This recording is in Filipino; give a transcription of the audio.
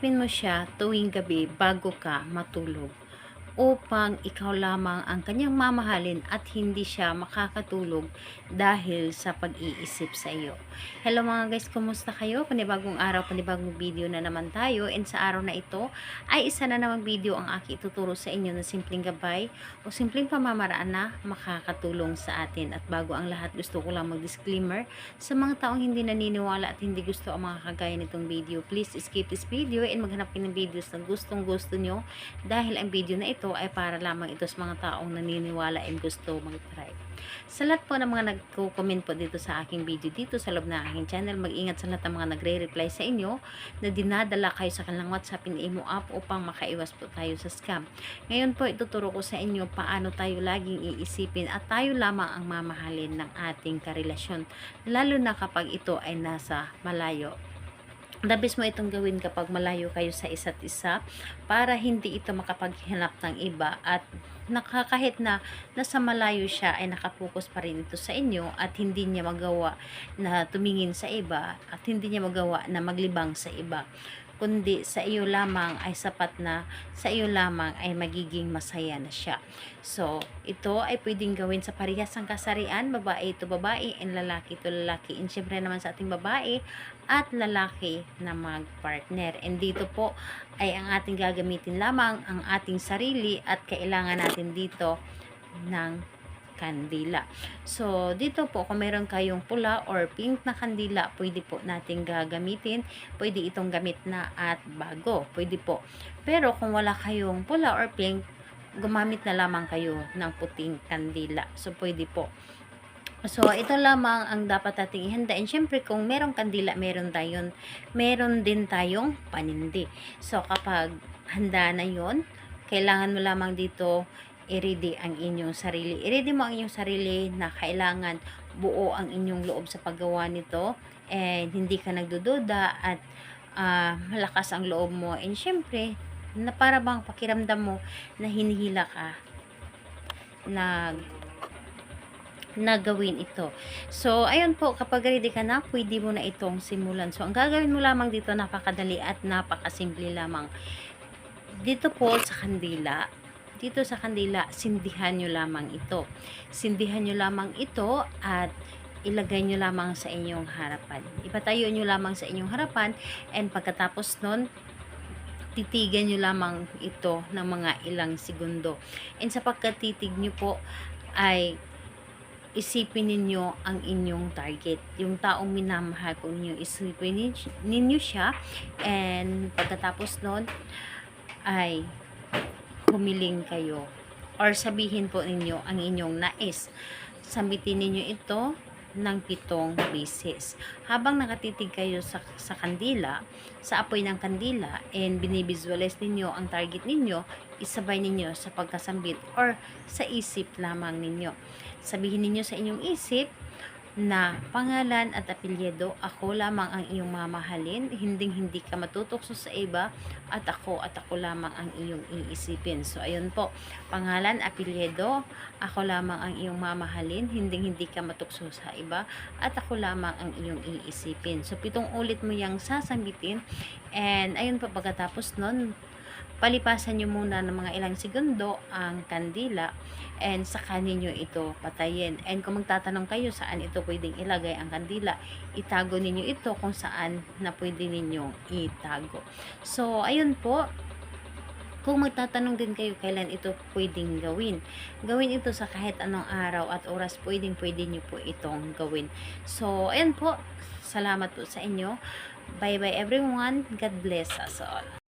Iisipin mo siya tuwing gabi bago ka matulog upang ikaw lamang ang kanyang mamahalin at hindi siya makakatulog dahil sa pag-iisip sa iyo. Hello mga guys, kumusta kayo? Panibagong araw, panibagong video na naman tayo, and sa araw na ito ay isa na namang video ang aking ituturo sa inyo na simpleng gabay o simpleng pamamaraan na makakatulong sa atin. At bago ang lahat, gusto ko lang mag-disclaimer sa mga taong hindi naniniwala at hindi gusto ang mga kagaya nitong video. Please skip this video and maghanap kayo ng videos na gustong gusto nyo, dahil ang video na ito ay para lamang ito sa mga taong naniniwala and gusto mag-try. Sa lahat po ng mga nagko-comment po dito sa aking video dito sa loob ng aking channel, mag-ingat sa lahat ng mga nagre-reply sa inyo na dinadala kayo sa kanilang WhatsApp and Imo app upang makaiwas po tayo sa scam. Ngayon po ituturo ko sa inyo paano tayo laging iisipin at tayo lamang ang mamahalin ng ating karelasyon, lalo na kapag ito ay nasa malayo. Dabis mo itong gawin kapag malayo kayo sa isa't isa para hindi ito makapaghanap ng iba, at kahit na nasa malayo siya ay nakapokus pa rin ito sa inyo at hindi niya magawa na tumingin sa iba at hindi niya magawa na maglibang sa iba, kundi sa iyo lamang ay sapat na, sa iyo lamang ay magiging masaya na siya. So, ito ay pwedeng gawin sa parehas ng kasarian, babae ito babae and lalaki ito lalaki. And syempre naman sa ating babae at lalaki na mag-partner. And dito po ay ang ating gagamitin lamang ang ating sarili at kailangan natin dito ng kandila. So, dito po kung meron kayong pula or pink na kandila, pwede po natin gagamitin. Pwede itong gamit na at bago. Pwede po. Pero kung wala kayong pula or pink, gumamit na lamang kayo ng puting kandila. So, pwede po. So, ito lamang ang dapat nating ihanda. And syempre, kung merong kandila, meron din tayong panindi. So, kapag handa na yon, kailangan mo lamang dito i-ready ang inyong sarili. I-ready mo ang inyong sarili na kailangan buo ang inyong loob sa paggawa nito, and hindi ka nagdududa at malakas ang loob mo. And syempre, na para bang pakiramdam mo na hinihila ka na gawin ito. So, ayun po, kapag ready ka na, pwede mo na itong simulan. So, ang gagawin mo lamang dito, napakadali at napakasimple lamang. Dito po sa kandila, sindihan nyo lamang ito. Sindihan nyo lamang ito at ilagay nyo lamang sa inyong harapan. Ipatayo nyo lamang sa inyong harapan, and pagkatapos nun, titigan nyo lamang ito ng mga ilang segundo. And sa pagkatitig nyo po, ay isipin ninyo ang inyong target. Yung taong minamahal po ninyo, isipin ninyo siya, and pagkatapos nun, ay humiling kayo or sabihin po ninyo ang inyong nais. Sambitin ninyo ito ng 7 beses. Habang nakatitig kayo sa kandila, sa apoy ng kandila, and binivisualize ninyo ang target ninyo, isabay ninyo sa pagkasambit or sa isip lamang ninyo. Sabihin ninyo sa inyong isip na pangalan at apelyido, ako lamang ang iyong mamahalin, hindi ka matutokso sa iba, at ako lamang ang iyong iisipin. So, ayun po, pangalan, apelyido, ako lamang ang iyong mamahalin, hindi ka matukso sa iba, at ako lamang ang iyong iisipin. So, 7 ulit mo yang sasambitin, and ayun po, pagkatapos nun, palipasan nyo muna ng mga ilang segundo ang kandila, and saka ninyo ito patayin. And kung magtatanong kayo saan ito pwedeng ilagay ang kandila, itago ninyo ito kung saan na pwede ninyong itago. So, ayun po. Kung magtatanong din kayo kailan ito pwedeng gawin ito sa kahit anong araw at oras, pwede nyo po itong gawin. So, ayun po. Salamat po sa inyo. Bye bye everyone. God bless us all.